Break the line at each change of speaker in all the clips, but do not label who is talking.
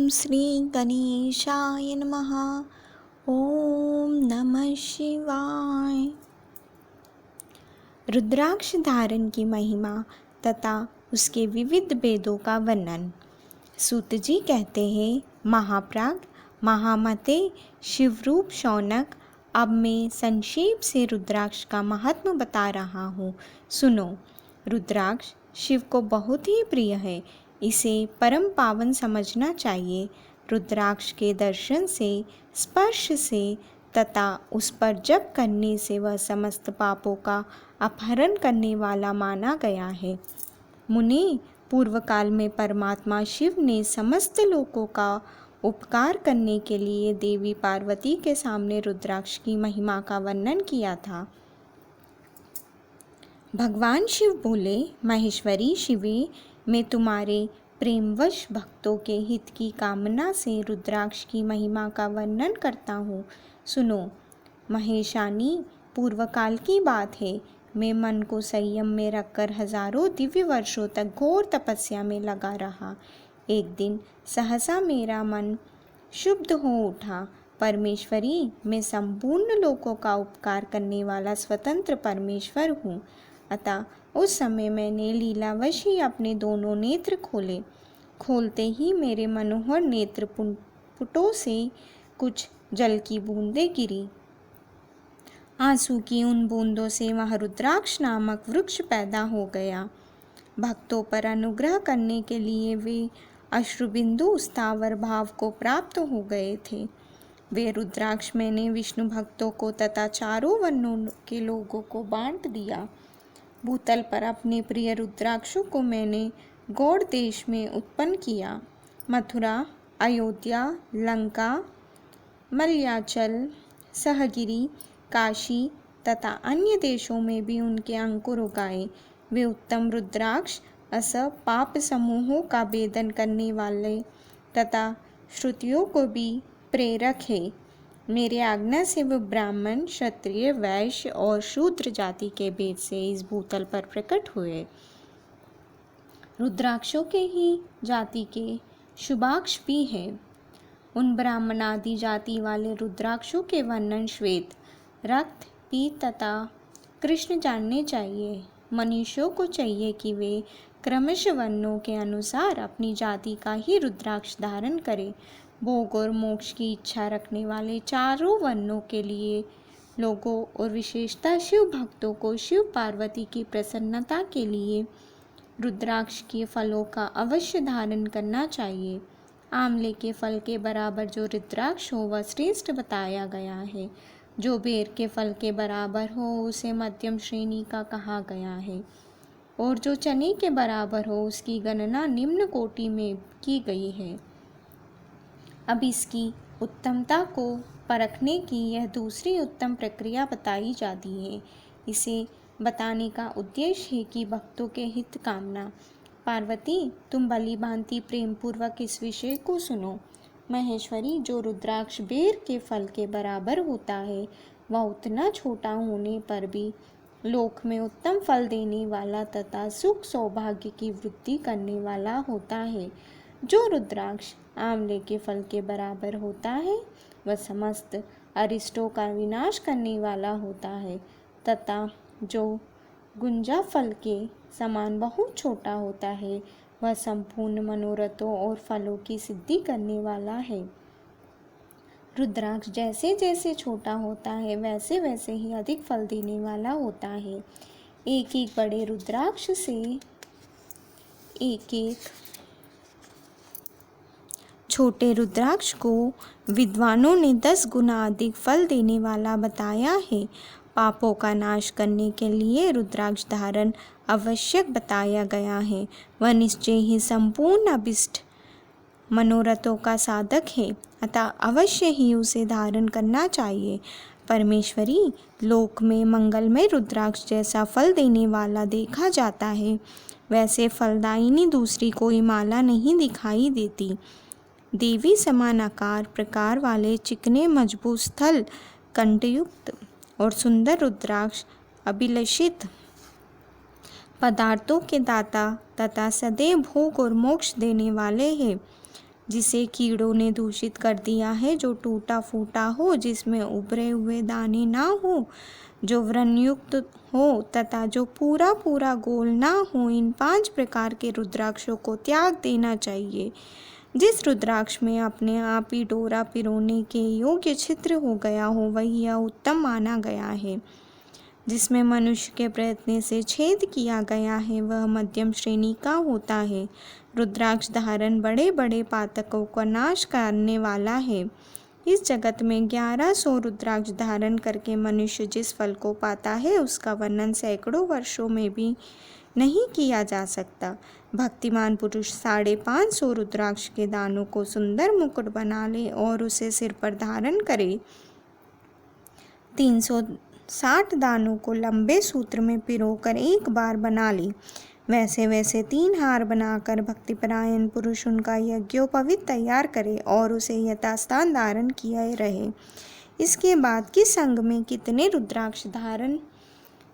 श्री गणेशाय नमः। ओम नमः शिवाय। रुद्राक्ष धारण की महिमा तथा उसके विविध भेदों का वर्णन। सूत जी कहते हैं, महाप्राग महामते शिवरूप शौनक, अब मैं संक्षेप से रुद्राक्ष का महात्म बता रहा हूँ, सुनो। रुद्राक्ष शिव को बहुत ही प्रिय है, इसे परम पावन समझना चाहिए। रुद्राक्ष के दर्शन से, स्पर्श से तथा उस पर जप करने से वह समस्त पापों का अपहरण करने वाला माना गया है। मुनि, पूर्व काल में परमात्मा शिव ने समस्त लोगों का उपकार करने के लिए देवी पार्वती के सामने रुद्राक्ष की महिमा का वर्णन किया था। भगवान शिव बोले, महेश्वरी शिवे, मैं तुम्हारे प्रेमवश भक्तों के हित की कामना से रुद्राक्ष की महिमा का वर्णन करता हूँ, सुनो। महेशानी, पूर्व काल की बात है, मैं मन को संयम में रखकर हजारों दिव्य वर्षों तक घोर तपस्या में लगा रहा। एक दिन सहसा मेरा मन शुद्ध हो उठा। परमेश्वरी, मैं संपूर्ण लोकों का उपकार करने वाला स्वतंत्र परमेश्वर हूँ। अतः उस समय मैंने लीलावश ही अपने दोनों नेत्र खोले। खोलते ही मेरे मनोहर नेत्र पुटों से कुछ जल की बूंदें गिरी। आंसू की उन बूंदों से वह रुद्राक्ष नामक वृक्ष पैदा हो गया। भक्तों पर अनुग्रह करने के लिए वे अश्रुबिंदु स्थावर भाव को प्राप्त हो गए थे। वे रुद्राक्ष मैंने विष्णु भक्तों को तथा चारों वर्णों के लोगों को बांट दिया। भूतल पर अपने प्रिय रुद्राक्षों को मैंने गौड़ देश में उत्पन्न किया। मथुरा, अयोध्या, लंका, मलयाचल, सहगिरी, काशी तथा अन्य देशों में भी उनके अंकुर उगाए। वे उत्तम रुद्राक्ष अस पाप समूहों का भेदन करने वाले तथा श्रुतियों को भी प्रेरक है। मेरे आज्ञा से वो ब्राह्मण, क्षत्रिय, वैश्य और शूद्र जाति के भेद से इस भूतल पर प्रकट हुए। रुद्राक्षों के ही जाति के शुभाक्ष भी हैं। उन ब्राह्मण आदि जाति वाले रुद्राक्षों के वर्णन श्वेत, रक्त, पीत तथा कृष्ण जानने चाहिए। मनुष्यों को चाहिए कि वे क्रमशः वर्णों के अनुसार अपनी जाति का ही रुद्राक्ष धारण करें। भोग और मोक्ष की इच्छा रखने वाले चारों वर्णों के लिए लोगों और विशेषतः शिव भक्तों को शिव पार्वती की प्रसन्नता के लिए रुद्राक्ष के फलों का अवश्य धारण करना चाहिए। आंवले के फल के बराबर जो रुद्राक्ष हो वह श्रेष्ठ बताया गया है। जो बेर के फल के बराबर हो उसे मध्यम श्रेणी का कहा गया है, और जो चने के बराबर हो उसकी गणना निम्न कोटि में की गई है। अब इसकी उत्तमता को परखने की यह दूसरी उत्तम प्रक्रिया बताई जाती है। इसे बताने का उद्देश्य है कि भक्तों के हित कामना। पार्वती, तुम भली भांति प्रेम पूर्वक इस विषय को सुनो। महेश्वरी, जो रुद्राक्ष बेर के फल के बराबर होता है वह उतना छोटा होने पर भी लोक में उत्तम फल देने वाला तथा सुख सौभाग्य की वृद्धि करने वाला होता है। जो रुद्राक्ष आंवले के फल के बराबर होता है वह समस्त अरिष्टों का विनाश करने वाला होता है तथा जो गुंजा फल के समान बहुत छोटा होता है वह संपूर्ण मनोरथों और फलों की सिद्धि करने वाला है। रुद्राक्ष जैसे जैसे छोटा होता है वैसे वैसे ही अधिक फल देने वाला होता है। एक एक बड़े रुद्राक्ष से एक एक छोटे रुद्राक्ष को विद्वानों ने 10 गुना अधिक फल देने वाला बताया है। पापों का नाश करने के लिए रुद्राक्ष धारण आवश्यक बताया गया है। वह निश्चय ही संपूर्ण अभिष्ट मनोरथों का साधक है, अतः अवश्य ही उसे धारण करना चाहिए। परमेश्वरी, लोक में मंगलमय रुद्राक्ष जैसा फल देने वाला देखा जाता है वैसे फलदायिनी दूसरी कोई माला नहीं दिखाई देती। देवी समान आकार प्रकार वाले चिकने मजबूत स्थल कंठयुक्त और सुंदर रुद्राक्ष अभिलषित पदार्थों के दाता तथा सदैव भोग और मोक्ष देने वाले हैं। जिसे कीड़ों ने दूषित कर दिया है, जो टूटा फूटा हो, जिसमें उभरे हुए दाने ना हो, जो व्रणयुक्त हो तथा जो पूरा पूरा गोल ना हो, इन 5 प्रकार के रुद्राक्षों को त्याग देना चाहिए। जिस रुद्राक्ष में अपने आप ही डोरा पिरोने के योग्य छिद्र हो गया हो, वही यह उत्तम माना गया है। जिसमें मनुष्य के प्रयत्न से छेद किया गया है, वह मध्यम श्रेणी का होता है। रुद्राक्ष धारण बड़े बड़े पातकों का नाश करने वाला है। इस जगत में 1100 रुद्राक्ष धारण करके मनुष्य जिस फल को पाता है, उसका वर्णन सैकड़ों वर्षों में भी नहीं किया जा सकता। भक्तिमान पुरुष 550 रुद्राक्ष के दानों को सुंदर मुकुट बना ले और उसे सिर पर धारण करे। 360 दानों को लंबे सूत्र में पिरोकर एक बार बना ले। वैसे वैसे 3 हार बनाकर भक्तिपरायण पुरुष उनका यज्ञोपवीत तैयार करे और उसे यथास्थान धारण किए रहे। इसके बाद किस अंग में कितने रुद्राक्ष धारण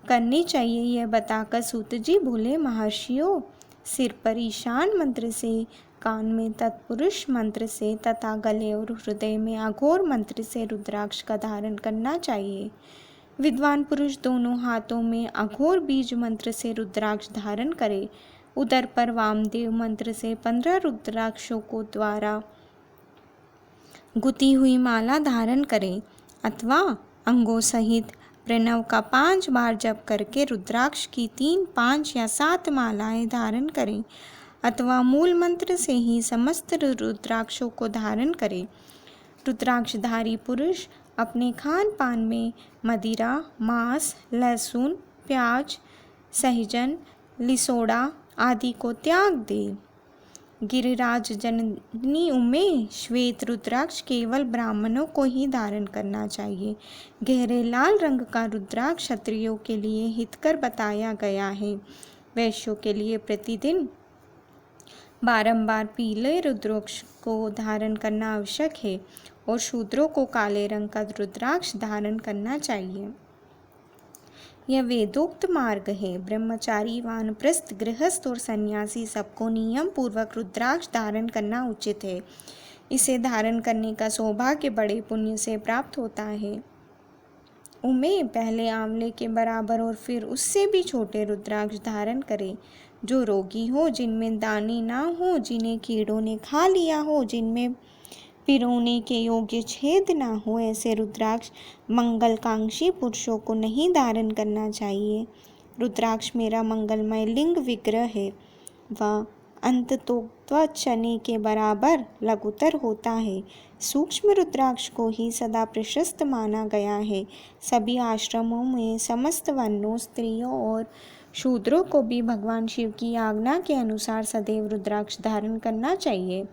करनी चाहिए, यह बताकर सूत जी बोले, महर्षियों, सिर पर ईशान मंत्र से, कान में तत्पुरुष मंत्र से तथा गले और हृदय में अघोर मंत्र से रुद्राक्ष का धारण करना चाहिए। विद्वान पुरुष दोनों हाथों में अघोर बीज मंत्र से रुद्राक्ष धारण करे। उदर पर वामदेव मंत्र से 15 रुद्राक्षों को द्वारा गुथी हुई माला धारण करे, अथवा अंगों सहित प्रणव का 5 बार जप करके रुद्राक्ष की 3, 5 या 7 मालाएं धारण करें, अथवा मूल मंत्र से ही समस्त रुद्राक्षों को धारण करें। रुद्राक्षधारी पुरुष अपने खान पान में मदिरा, मांस, लहसुन, प्याज, सहजन, लिसोड़ा आदि को त्याग दे। गिरिराज जननी उमे श्वेत रुद्राक्ष केवल ब्राह्मणों को ही धारण करना चाहिए। गहरे लाल रंग का रुद्राक्ष क्षत्रियों के लिए हितकर बताया गया है। वैश्यों के लिए प्रतिदिन बारंबार पीले रुद्राक्ष को धारण करना आवश्यक है और शूद्रों को काले रंग का रुद्राक्ष धारण करना चाहिए। यह वेदोक्त मार्ग है। ब्रह्मचारी, वानप्रस्थ, गृहस्थ और सन्यासी सबको नियम पूर्वक रुद्राक्ष धारण करना उचित है। इसे धारण करने का सौभाग्य बड़े पुण्य से प्राप्त होता है। उमे पहले आंवले के बराबर और फिर उससे भी छोटे रुद्राक्ष धारण करें। जो रोगी हो, जिनमें दाने ना हो, जिन्हें कीड़ों ने खा लिया हो, जिनमें पिरोने के योग्य छेद ना हो, ऐसे रुद्राक्ष मंगलकांक्षी पुरुषों को नहीं धारण करना चाहिए। रुद्राक्ष मेरा मंगलमय लिंग विग्रह है। वह अंततोक्त चने के बराबर लघुतर होता है। सूक्ष्म रुद्राक्ष को ही सदा प्रशस्त माना गया है। सभी आश्रमों में समस्त वर्णों, स्त्रियों और शूद्रों को भी भगवान शिव की आज्ञा के अनुसार सदैव रुद्राक्ष धारण करना चाहिए।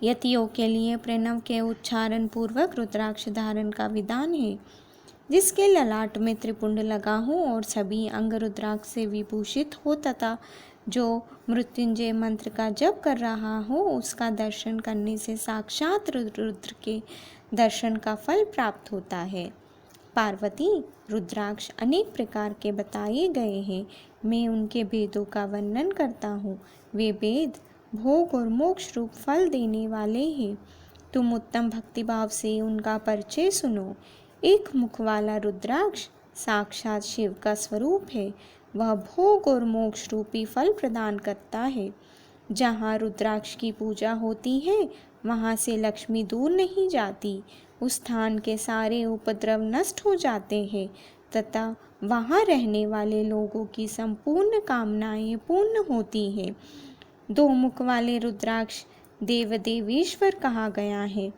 यतियों के लिए प्रणव के उच्चारण पूर्वक रुद्राक्ष धारण का विधान है। जिसके ललाट में त्रिपुंड लगा हो और सभी अंग रुद्राक्ष से विभूषित हो तथा जो मृत्युंजय मंत्र का जप कर रहा हो, उसका दर्शन करने से साक्षात रुद्र के दर्शन का फल प्राप्त होता है। पार्वती, रुद्राक्ष अनेक प्रकार के बताए गए हैं। मैं उनके भेदों का वर्णन करता हूँ। वे भेद भोग और मोक्ष रूप फल देने वाले हैं। तुम उत्तम भक्तिभाव से उनका परिचय सुनो। एक मुख वाला रुद्राक्ष साक्षात शिव का स्वरूप है। वह भोग और मोक्ष रूपी फल प्रदान करता है। जहाँ रुद्राक्ष की पूजा होती है, वहाँ से लक्ष्मी दूर नहीं जाती। उस स्थान के सारे उपद्रव नष्ट हो जाते हैं तथा वहाँ रहने वाले लोगों की संपूर्ण कामनाएं पूर्ण होती हैं। 2 मुख वाले रुद्राक्ष देवदेवेश्वर कहा गया है।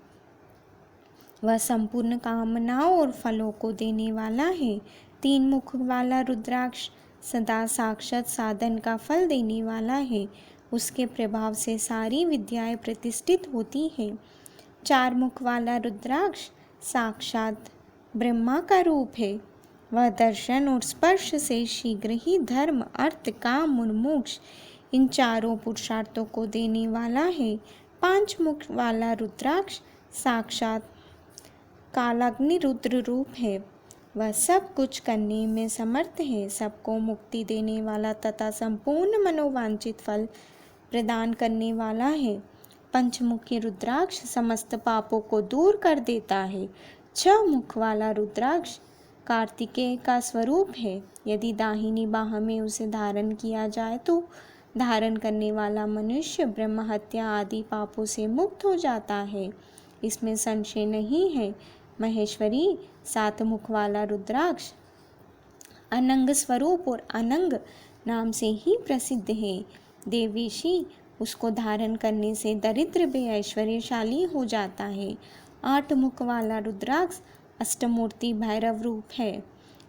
वह संपूर्ण कामनाओं और फलों को देने वाला है। 3 मुख वाला रुद्राक्ष सदा साक्षात साधन का फल देने वाला है। उसके प्रभाव से सारी विद्याएं प्रतिष्ठित होती हैं। 4 मुख वाला रुद्राक्ष साक्षात ब्रह्मा का रूप है। वह दर्शन और स्पर्श से शीघ्र ही धर्म, अर्थ, काम और मोक्ष इन चारों पुरुषार्थों को देने वाला है। 5 मुख वाला रुद्राक्ष साक्षात कालाग्नि रुद्र रूप है। वह सब कुछ करने में समर्थ है। सबको मुक्ति देने वाला तथा संपूर्ण मनोवांछित फल प्रदान करने वाला है। पंचमुखी रुद्राक्ष समस्त पापों को दूर कर देता है। 6 मुख वाला रुद्राक्ष कार्तिकेय का स्वरूप है। यदि दाहिनी बाह में उसे धारण किया जाए तो धारण करने वाला मनुष्य ब्रह्म हत्या आदि पापों से मुक्त हो जाता है, इसमें संशय नहीं है। महेश्वरी 7 मुख वाला रुद्राक्ष अनंग स्वरूप और अनंग नाम से ही प्रसिद्ध है। देवेशी उसको धारण करने से दरिद्र भी ऐश्वर्यशाली हो जाता है। 8 मुख वाला रुद्राक्ष अष्टमूर्ति भैरव रूप है।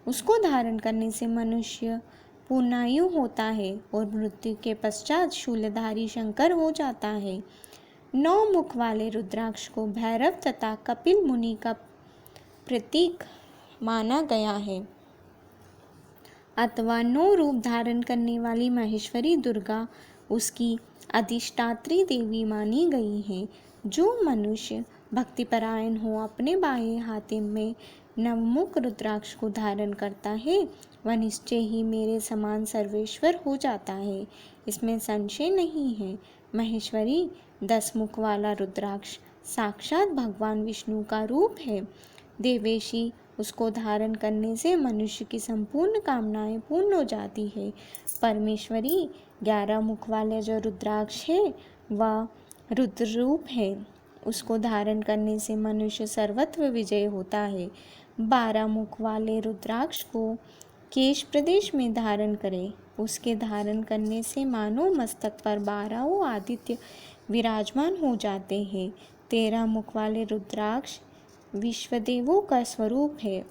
उसको धारण करने से मनुष्य पूर्णायु होता है और मृत्यु के पश्चात शूलधारी शंकर हो जाता है। 9 मुख वाले रुद्राक्ष को भैरव तथा कपिल मुनि का प्रतीक माना गया है अथवा 9 रूप धारण करने वाली महेश्वरी दुर्गा उसकी अधिष्ठात्री देवी मानी गई है। जो मनुष्य भक्तिपरायण हो अपने बाएं हाथ में नवमुख रुद्राक्ष को धारण करता है वह निश्चय ही मेरे समान सर्वेश्वर हो जाता है, इसमें संशय नहीं है। महेश्वरी 10 मुख वाला रुद्राक्ष साक्षात भगवान विष्णु का रूप है। देवेशी उसको धारण करने से मनुष्य की संपूर्ण कामनाएं पूर्ण हो जाती है। परमेश्वरी 11 मुख वाले जो रुद्राक्ष है वह रुद्र रूप है। उसको धारण करने से मनुष्य सर्वत्र विजय होता है। 12 मुख वाले रुद्राक्ष को केश प्रदेश में धारण करें। उसके धारण करने से मानो मस्तक पर 12 आदित्य विराजमान हो जाते हैं। 13 मुख वाले रुद्राक्ष विश्वदेवों का स्वरूप है।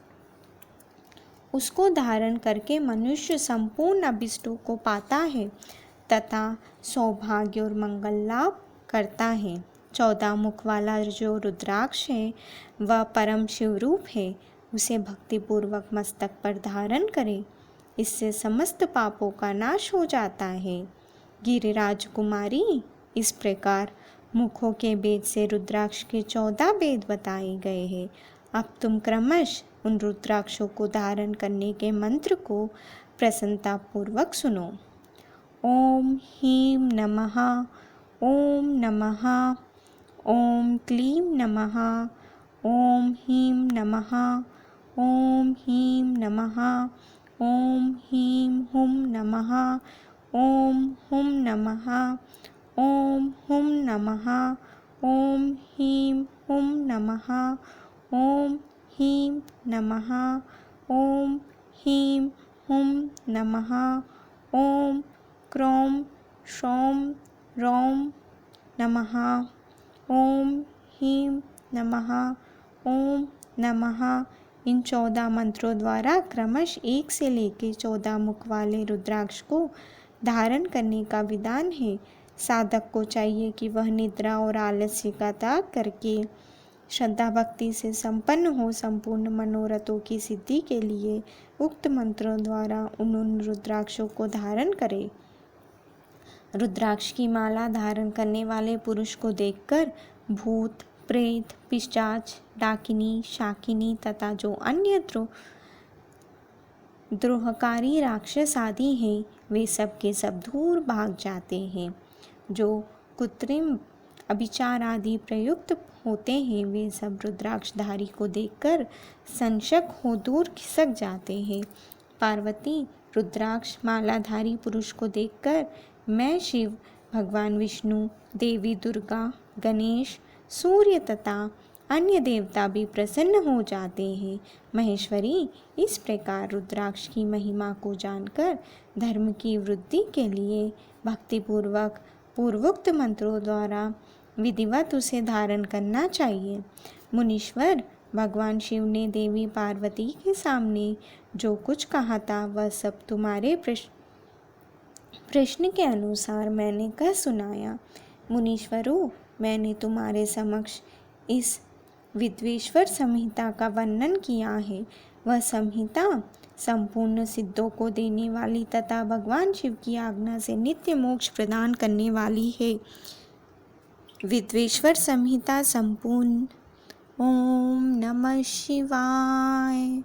उसको धारण करके मनुष्य संपूर्ण अभिष्टों को पाता है तथा सौभाग्य और मंगल लाभ करता है। 14 मुख वाला जो रुद्राक्ष है वह परम शिव रूप है। उसे भक्तिपूर्वक मस्तक पर धारण करें, इससे समस्त पापों का नाश हो जाता है। गिरिराज कुमारी, इस प्रकार मुखों के भेद से रुद्राक्ष के 14 भेद बताए गए हैं। अब तुम क्रमश उन रुद्राक्षों को धारण करने के मंत्र को प्रसन्नतापूर्वक सुनो। ओम ह्रीं नमः, ओम नमः, ओम क्लीं नमः, ओम ह्रीं नमः, ओम ह्रीं नमः, ओम ह्रीं हुं नमः, ओम हुं नमः, ओम हुं नमः, ओम ह्रीं हुं नमः, ओम ह्रीं नमः, ओम ह्रीं हुं नमः, ओम क्रों क्षौं रौं नमः, ओम ह्रीं नमः, ओम नमः। इन 14 मंत्रों द्वारा क्रमश 1 से लेकर 14 मुख वाले रुद्राक्ष को धारण करने का विधान है। साधक को चाहिए कि वह निद्रा और आलस्य का त्याग करके श्रद्धा भक्ति से संपन्न हो संपूर्ण मनोरथों की सिद्धि के लिए उक्त मंत्रों द्वारा उन रुद्राक्षों को धारण करे। रुद्राक्ष की माला धारण करने वाले पुरुष को देखकर भूत, प्रेत, पिशाच, डाकिनी, शाकिनी तथा जो अन्य द्रोहकारी राक्षस आदि हैं वे सब के सब दूर भाग जाते हैं। जो कृत्रिम अभिचार आदि प्रयुक्त होते हैं वे सब रुद्राक्षधारी को देखकर संशक हो दूर खिसक जाते हैं। पार्वती रुद्राक्ष मालाधारी पुरुष को देखकर मैं शिव, भगवान विष्णु, देवी दुर्गा, गणेश, सूर्य तथा अन्य देवता भी प्रसन्न हो जाते हैं। महेश्वरी, इस प्रकार रुद्राक्ष की महिमा को जानकर धर्म की वृद्धि के लिए भक्तिपूर्वक पूर्वोक्त मंत्रों द्वारा विधिवत उसे धारण करना चाहिए। मुनीश्वर, भगवान शिव ने देवी पार्वती के सामने जो कुछ कहा था वह सब तुम्हारे प्रश्न के अनुसार मैंने कह सुनाया। मुनीश्वरों, मैंने तुम्हारे समक्ष इस विद्वेश्वर संहिता का वर्णन किया है। वह संहिता संपूर्ण सिद्धों को देने वाली तथा भगवान शिव की आज्ञा से नित्य मोक्ष प्रदान करने वाली है। विद्वेश्वर संहिता संपूर्ण। ओम नमः शिवाय।